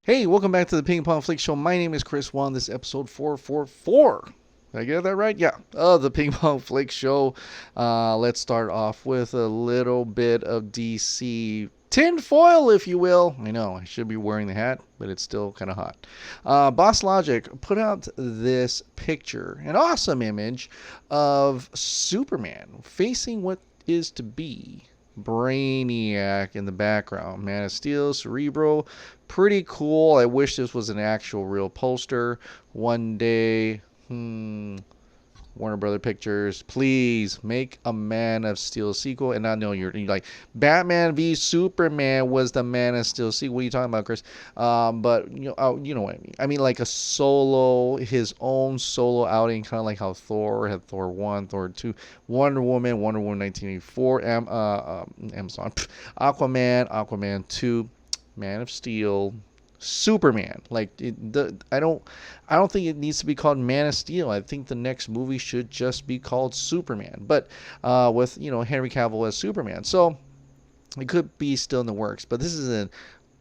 Hey, welcome back to the Ping Pong Flix Show. My name is Chris Wong. This is episode 444. Did I get that right? Yeah. The Ping Pong Flix Show. Let's start off with a little bit of DC tinfoil, if you will. I know I should be wearing the hat, but it's still kind of hot. Boss Logic put out this picture, an awesome image of Superman facing what is to be Brainiac in the background. Man of Steel, Cerebro, pretty cool. I wish this was an actual real poster. One day, Warner Brother Pictures, please make a Man of Steel sequel. And I know you're like, Batman v Superman was the Man of Steel sequel. What are you talking about, Chris? But you know what I mean. I mean like a solo, his own solo outing, kind of like how Thor had Thor 1, Thor 2, Wonder Woman 1984, Amazon, Aquaman 2, Man of Steel, Superman. I don't think it needs to be called Man of Steel. I think the next movie should just be called Superman, but with Henry Cavill as Superman. So it could be still in the works. But this is an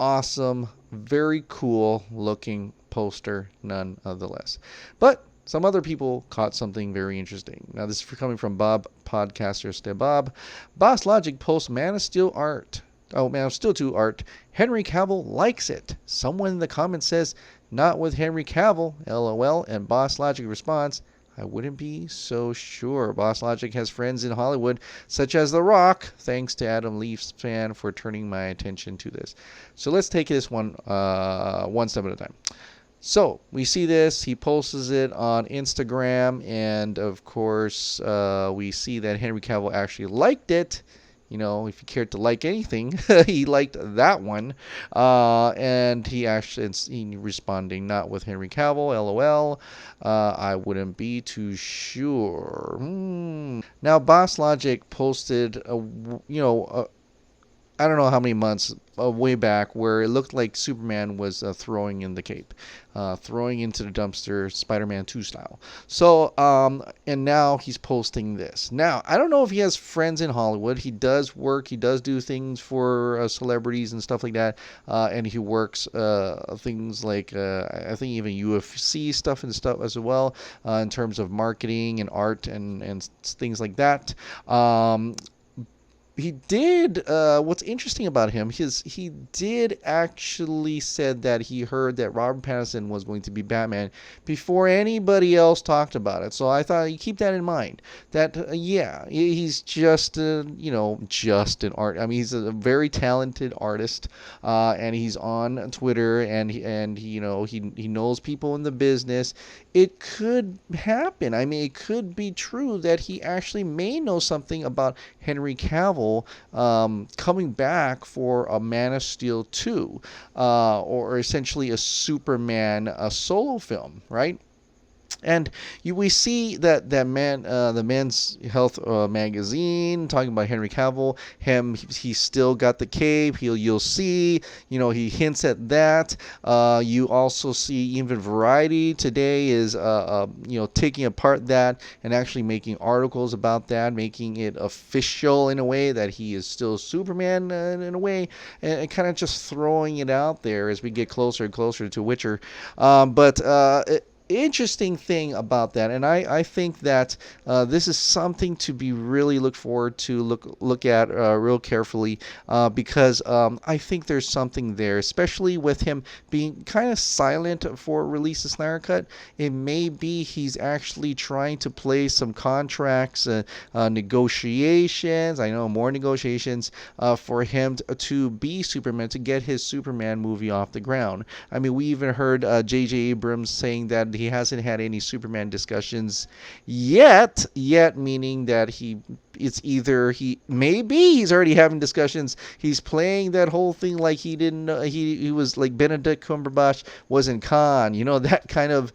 awesome, very cool looking poster, nonetheless. But some other people caught something very interesting. Now this is coming from Bob, podcaster Stay Bob. Boss Logic posts Man of Steel art. Oh, Man of Steel 2 art. Henry Cavill likes it. Someone in the comments says, not with Henry Cavill, LOL, and Boss Logic responds, I wouldn't be so sure. Boss Logic has friends in Hollywood, such as The Rock. Thanks to Adam Leafs fan for turning my attention to this. So let's take this one step at a time. So we see this. He posts it on Instagram, and of course, we see that Henry Cavill actually liked it. If you cared to like anything, he liked that one. And he responding, not with Henry Cavill, LOL. I wouldn't be too sure. Now, Boss Logic posted, I don't know how many months way back where it looked like Superman was throwing in the cape, throwing into the dumpster, Spider-Man 2 style. So, and now he's posting this. Now, I don't know if he has friends in Hollywood. He does work. He does do things for celebrities and stuff like that. And he works things like, I think even UFC stuff and stuff as well, in terms of marketing and art and things like that. He did, what's interesting about him is he did actually said that he heard that Robert Pattinson was going to be Batman before anybody else talked about it. So I thought you keep that in mind. That, he's just, just an art. I mean, he's a very talented artist, and he's on Twitter, and he knows people in the business. It could happen. I mean, it could be true that he actually may know something about Henry Cavill coming back for a Man of Steel 2, or essentially a Superman solo film, right? And we see that man, the Men's Health magazine, talking about Henry Cavill. He's still got the cape. You'll see, he hints at that. You also see even Variety today is, taking apart that and actually making articles about that, making it official in a way that he is still Superman in a way, and kind of just throwing it out there as we get closer and closer to Witcher. Interesting thing about that, and I think that this is something to be really look forward to, look at real carefully, because I think there's something there, especially with him being kind of silent for release of Snyder Cut. It may be he's actually trying to play some contracts, negotiations. I know more negotiations for him to be Superman, to get his Superman movie off the ground. I mean, we even heard J.J. Abrams saying that he hasn't had any Superman discussions yet, meaning that maybe he's already having discussions. He's playing that whole thing like he didn't know, he was like Benedict Cumberbatch was in Khan, that kind of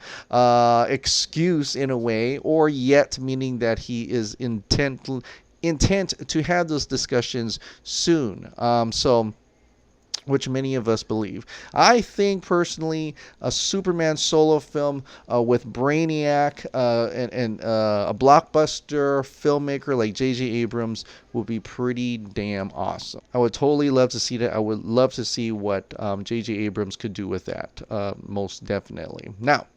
excuse in a way, or yet meaning that he is intent to have those discussions soon. So which many of us believe. I think personally, a Superman solo film with Brainiac and a blockbuster filmmaker like J.J. Abrams would be pretty damn awesome. I would totally love to see that. I would love to see what J.J. Abrams could do with that, most definitely. Now,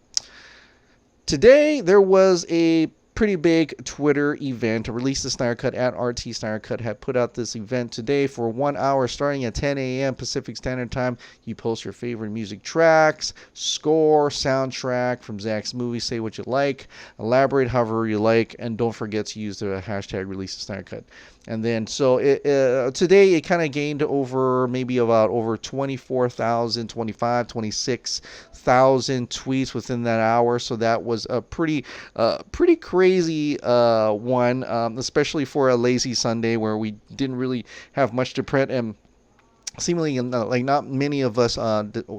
today there was a pretty big Twitter event to release the Snyder Cut at Snyder Cut had put out this event today for 1 hour starting at 10 a.m. Pacific Standard Time. You post your favorite music tracks, score, soundtrack from Zach's movie, say what you like, elaborate however you like, and don't forget to use the hashtag release the Snyder Cut. And then, so today it kind of gained over 24,000, 26,000 tweets within that hour. So that was a pretty crazy one, especially for a lazy Sunday where we didn't really have much to print, and seemingly like not many of us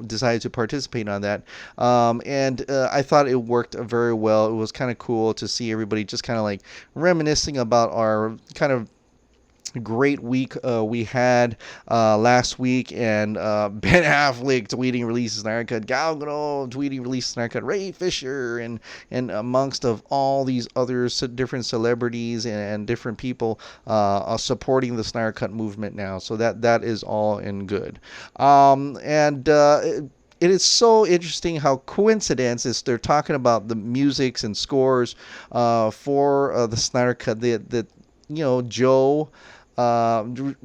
decided to participate on that, and I thought it worked very well. It was kind of cool to see everybody just kind of like reminiscing about our kind of great week we had last week, and Ben Affleck tweeting releases Snyder Cut, Gal Gadot tweeting releases Snyder Cut, Ray Fisher, and amongst of all these other different celebrities and different people supporting the Snyder Cut movement now. So that is all in good. It is so interesting how coincidence is they're talking about the musics and scores for the Snyder Cut that Joe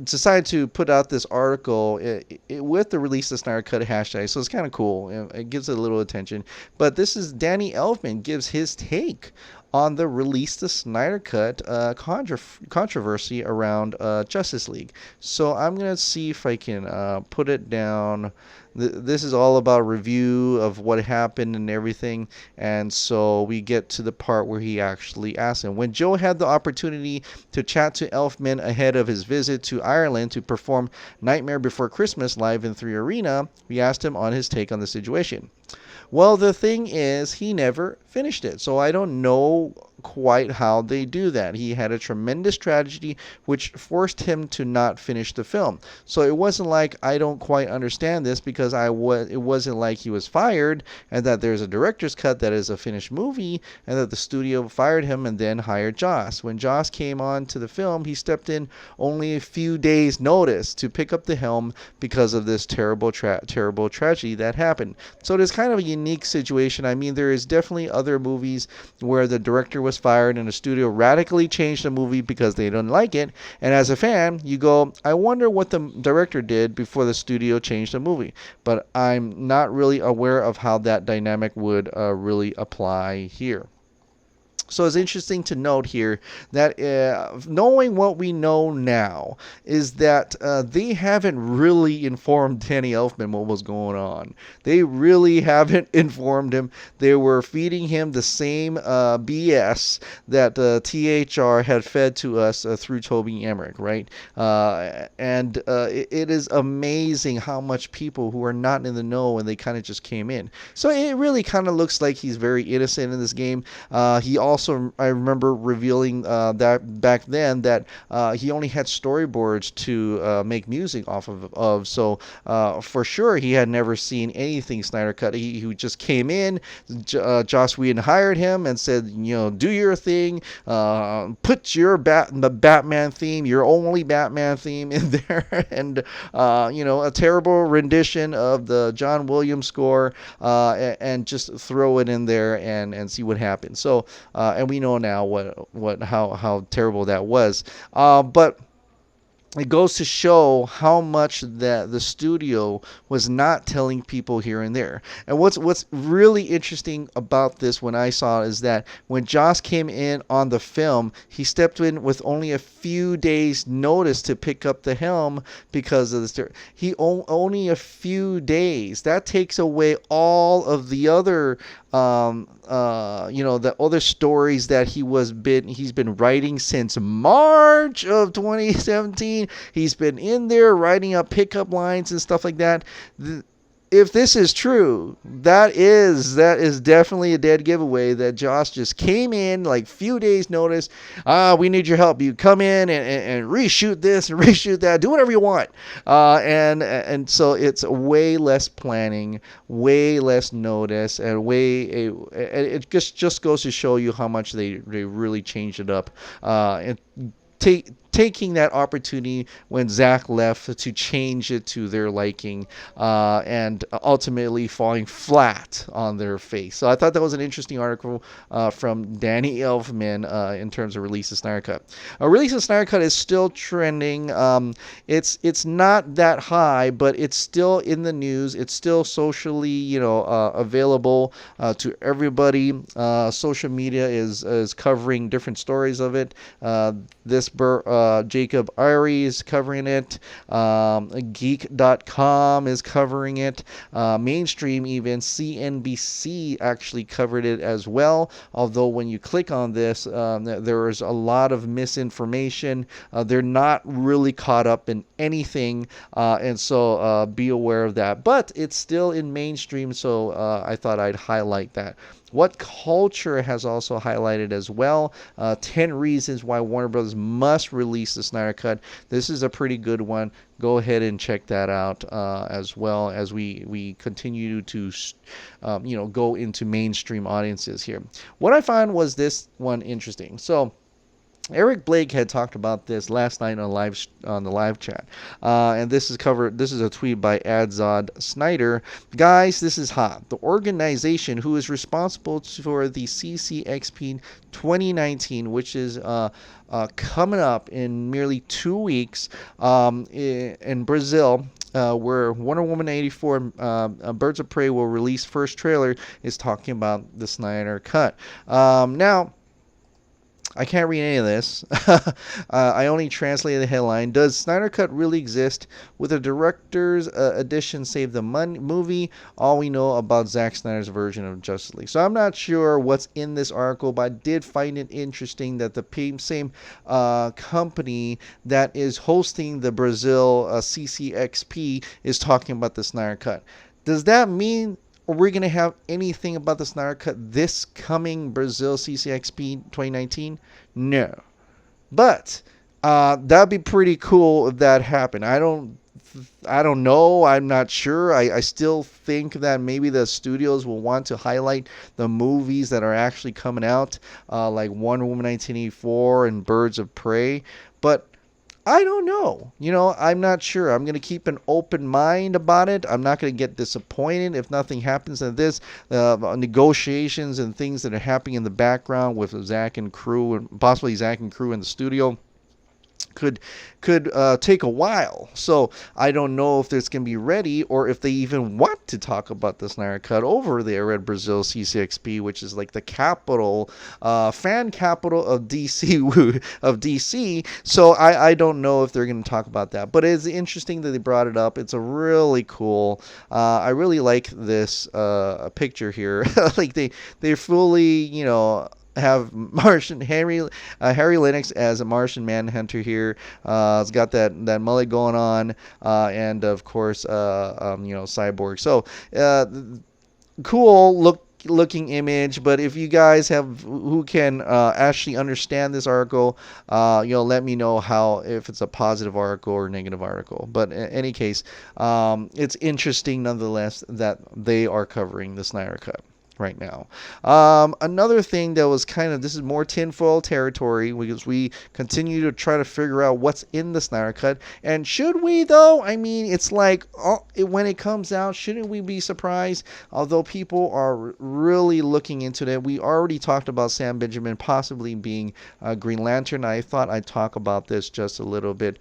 decided to put out this article with the release of Snyder Cut hashtag, so it's kind of cool. It gives it a little attention. But this is Danny Elfman gives his take on the release the Snyder Cut controversy around Justice League. So I'm gonna see if I can put it down. This is all about review of what happened and everything, and so we get to the part where he actually asked him. When Joe had the opportunity to chat to Elfman ahead of his visit to Ireland to perform Nightmare Before Christmas live in 3 Arena, we asked him on his take on the situation. Well, the thing is, he never finished it, so I don't know quite how they do that. He had a tremendous tragedy which forced him to not finish the film. So it wasn't like I don't quite understand this, because it wasn't like he was fired and that there's a director's cut that is a finished movie and that the studio fired him and then hired Joss. When Joss came on to the film, he stepped in only a few days notice to pick up the helm because of this terrible tragedy that happened. So it is kind of a unique situation. I mean, there is definitely other movies where the director was fired and the studio radically changed the movie because they didn't like it, and as a fan you go, I wonder what the director did before the studio changed the movie. But I'm not really aware of how that dynamic would really apply here. So it's interesting to note here that knowing what we know now is that they haven't really informed Danny Elfman what was going on. They really haven't informed him. They were feeding him the same BS that THR had fed to us through Toby Emmerich, right? It is amazing how much people who are not in the know and they kind of just came in. So it really kind of looks like he's very innocent in this game. He also, I remember revealing that back then that he only had storyboards to make music off of. So for sure he had never seen anything Snyder Cut. He just came in. Joss Whedon hired him and said, do your thing. Put the Batman theme, your only Batman theme in there, and a terrible rendition of the John Williams score, and just throw it in there and see what happens. So and we know now how terrible that was. But it goes to show how much that the studio was not telling people here and there. And what's really interesting about this when I saw it is that when Joss came in on the film, he stepped in with only a few days notice to pick up the helm because of the only a few days. That takes away all of the other the other stories that he's been writing since March of 2017. He's been in there writing up pickup lines and stuff like that. if this is true, that is definitely a dead giveaway that Joss just came in like few days notice. We need your help. You come in and reshoot this and reshoot that. Do whatever you want. And so it's way less planning, way less notice, and it just goes to show you how much they really changed it up. And taking that opportunity when Zach left to change it to their liking, and ultimately falling flat on their face. So I thought that was an interesting article from Danny Elfman in terms of release of Snyder Cut. Release of Snyder Cut is still trending. It's not that high, but it's still in the news. It's still socially, available to everybody. Social media is covering different stories of it. Jacob Irie is covering it. Geek.com is covering it. Mainstream, even CNBC actually covered it as well. Although when you click on this, there is a lot of misinformation. They're not really caught up in anything, and so be aware of that. But it's still in mainstream, so I thought I'd highlight that. What Culture has also highlighted as well, 10 reasons why Warner Bros. Must release the Snyder Cut. This is a pretty good one. Go ahead and check that out as well as we continue to go into mainstream audiences here. What I found was this one interesting. So Eric Blake had talked about this last night on the live chat, and this is a tweet by Adzod Snyder. Guys, this is hot. The organization who is responsible for the CCXP 2019, which is coming up in merely 2 weeks in Brazil, where Wonder Woman 84 Birds of Prey will release first trailer, is talking about the Snyder Cut. Now, I can't read any of this. I only translated the headline. Does Snyder Cut really exist? With a director's edition save the movie? All we know about Zack Snyder's version of Justice League. So I'm not sure what's in this article, but I did find it interesting that the same company that is hosting the Brazil CCXP is talking about the Snyder Cut. Does that mean we're going to have anything about the Snyder Cut this coming Brazil CCXP 2019? No. But that'd be pretty cool if that happened. I don't know. I'm not sure. I still think that maybe the studios will want to highlight the movies that are actually coming out, like Wonder Woman 1984 and Birds of Prey. But I don't know. I'm not sure. I'm going to keep an open mind about it. I'm not going to get disappointed if nothing happens to this. Negotiations and things that are happening in the background with Zach and crew, and possibly Zach and crew in the studio, could take a while. So I don't know if it's going to be ready or if they even want to talk about the Snyder Cut over there at Brazil CCXP, which is like the capital, fan capital of DC. So I don't know if they're going to talk about that. But it's interesting that they brought it up. It's a really cool. I really like this picture here. Like they fully, have Martian Harry Lennox as a Martian Manhunter here. It's got that mullet going on, and of course, Cyborg. So, cool looking image. But if you guys who can actually understand this article, let me know if it's a positive article or negative article. But in any case, it's interesting nonetheless that they are covering the Snyder Cut right now. Another thing that was this is more tinfoil territory, because we continue to try to figure out what's in the Snyder Cut. And should we, though? I mean, it's like when it comes out, shouldn't we be surprised? Although people are really looking into it. We already talked about Sam Benjamin possibly being Green Lantern. I thought I'd talk about this just a little bit.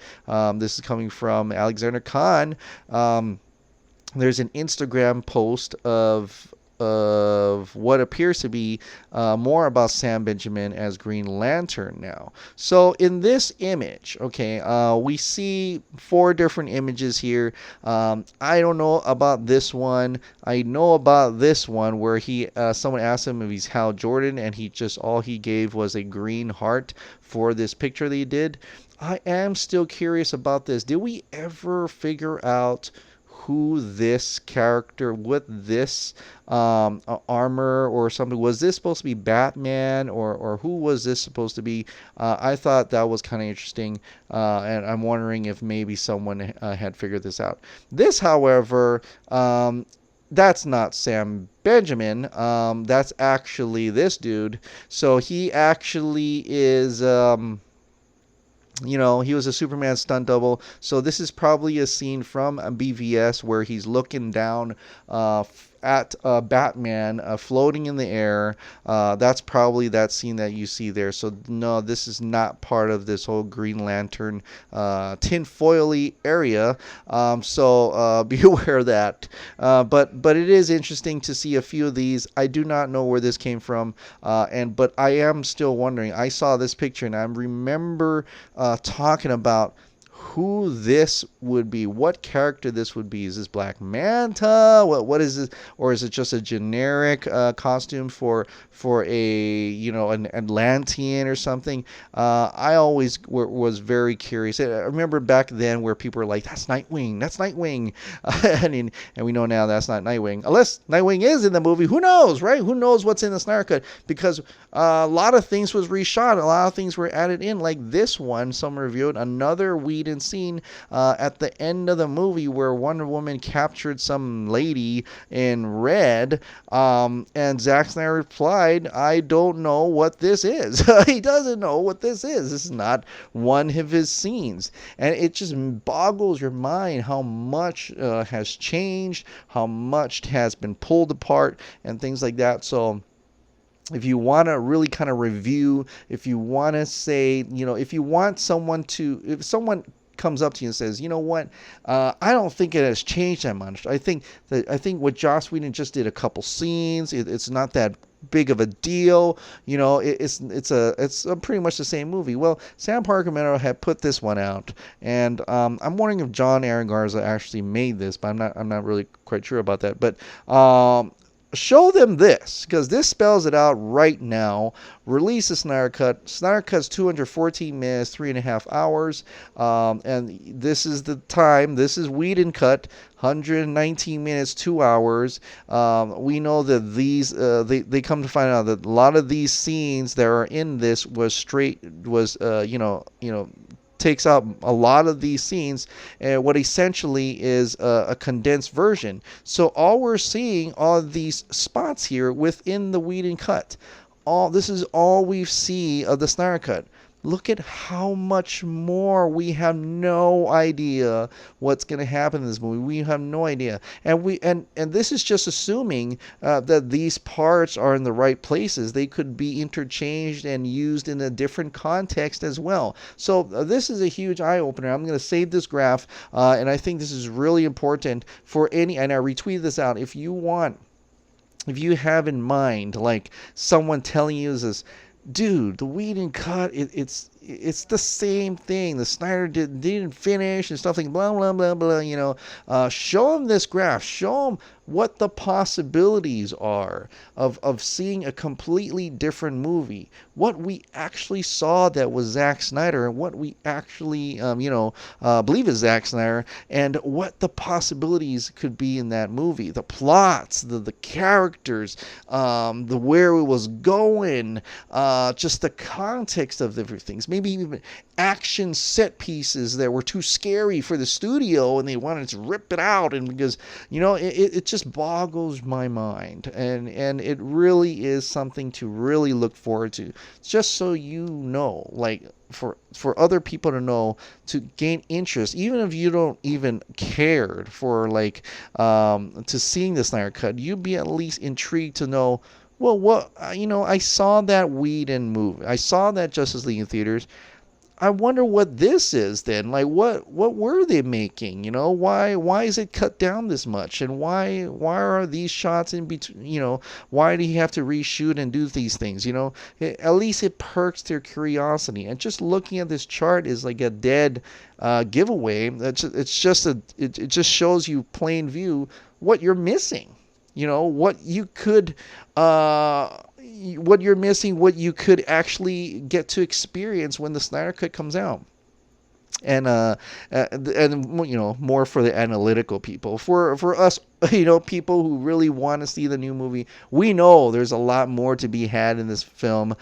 This is coming from Alexander Khan. There's an Instagram post of what appears to be more about Sam Benjamin as Green Lantern now. So in this image, we see 4 different images here. I don't know about this one. I know about this one where someone asked him if he's Hal Jordan, and all he gave was a green heart for this picture that he did. I am still curious about this. Did we ever figure out who this character with this armor or something, was this supposed to be Batman, or who was this supposed to be? I thought that was kind of interesting, and I'm wondering if maybe someone had figured this out. This, however, that's not Sam Benjamin. That's actually this dude. So he actually is. He was a Superman stunt double. So this is probably a scene from BVS where he's looking down at Batman floating in the air. That's probably that scene that you see there. So no, this is not part of this whole Green Lantern tinfoily area. So be aware of that. But it is interesting to see a few of these. I do not know where this came from, but I am still wondering. I saw this picture and I remember talking about who this would be, what character this would be. Is this Black Manta? What is this? Or is it just a generic costume for an Atlantean or something? I always was very curious. I remember back then where people were like, "That's Nightwing. That's Nightwing," and we know now that's not Nightwing. Unless Nightwing is in the movie, who knows, right? Who knows what's in the Snyder Cut? Because a lot of things was reshot, a lot of things were added in, like this one. Someone reviewed another Whedon scene at the end of the movie where Wonder Woman captured some lady in red, and Zack Snyder replied, "I don't know what this is." He doesn't know what this is. This is not one of his scenes, and it just boggles your mind how much has changed, how much has been pulled apart, and things like that. So if you want to really kind of review, if you want to say, if you want someone to, if someone comes up to you and says, "You know what? I don't think it has changed that much. I think what Joss Whedon just did a couple scenes. It's not that big of a deal. It's pretty much the same movie." Well, Sam Parker had put this one out, and I'm wondering if John Aaron Garza actually made this, but I'm not really quite sure about that. But show them this, because this spells it out right now. Release the Snyder Cut. Snyder Cut's 214 minutes, 3.5 hours. And this is the time. This is Whedon Cut, 119 minutes, 2 hours. We know that these, they come to find out that a lot of these scenes that are in this takes out a lot of these scenes, and what essentially is a condensed version. So all we're seeing are these spots here within the Whedon Cut. This is all we see of the Snyder Cut. Look at how much more. We have no idea what's going to happen in this movie. We have no idea, and this is just assuming that these parts are in the right places. They could be interchanged and used in a different context as well. So this is a huge eye opener. I'm going to save this graph, and I think this is really important for and I retweeted this out. If you have in mind, like someone telling you this, dude, the Whedon Cut, it's the same thing. The Snyder didn't finish and stuff like blah blah blah blah. Show them this graph. Show them what the possibilities are of seeing a completely different movie. What we actually saw that was Zack Snyder, and what we actually believe is Zack Snyder, and what the possibilities could be in that movie. The plots, the characters, the where it was going, just the context of different things. Maybe even action set pieces that were too scary for the studio and they wanted to rip it out, and because it just boggles my mind, and it really is something to really look forward to, just so like for other people to know, to gain interest, even if you don't even cared for to seeing the Snyder Cut. You'd be at least intrigued to know, well, I saw that Whedon movie, I saw that Justice League in theaters. I wonder what this is then. Like, what were they making? Why is it cut down this much? And why are these shots in between? Why do you have to reshoot and do these things? At least it perks their curiosity. And just looking at this chart is like a dead giveaway. It just shows you plain view what you're missing. What you could what you're missing, what you could actually get to experience when the Snyder Cut comes out. And more for the analytical people. For us, people who really want to see the new movie, we know there's a lot more to be had in this film.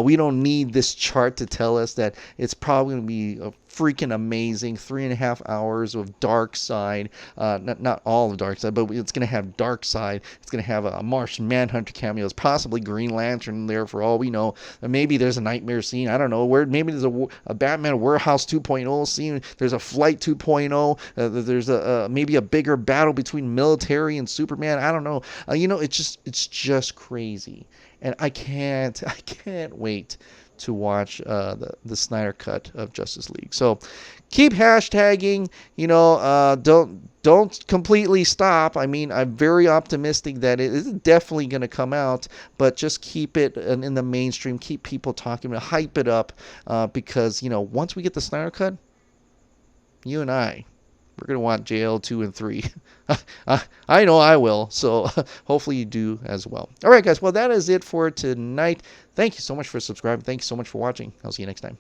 We don't need this chart to tell us that it's probably going to be a freaking amazing 3.5 hours of dark side. Not all of dark side, but it's going to have dark side. It's going to have a Martian Manhunter cameos, possibly Green Lantern there for all we know. Maybe there's a nightmare scene. I don't know where. Maybe there's a Batman Warehouse 2.0 scene. There's a Flight 2.0. There's maybe a bigger battle between military and Superman. I don't know. It's just crazy, and I can't wait to watch the Snyder Cut of Justice League. So keep hashtagging. Don't completely stop. I mean, I'm very optimistic that it is definitely going to come out, but just keep it in the mainstream. Keep people talking about it, hype it up, because once we get the Snyder Cut, you and we're going to want JL 2 and 3. I know I will, so hopefully you do as well. All right, guys. Well, that is it for tonight. Thank you so much for subscribing. Thank you so much for watching. I'll see you next time.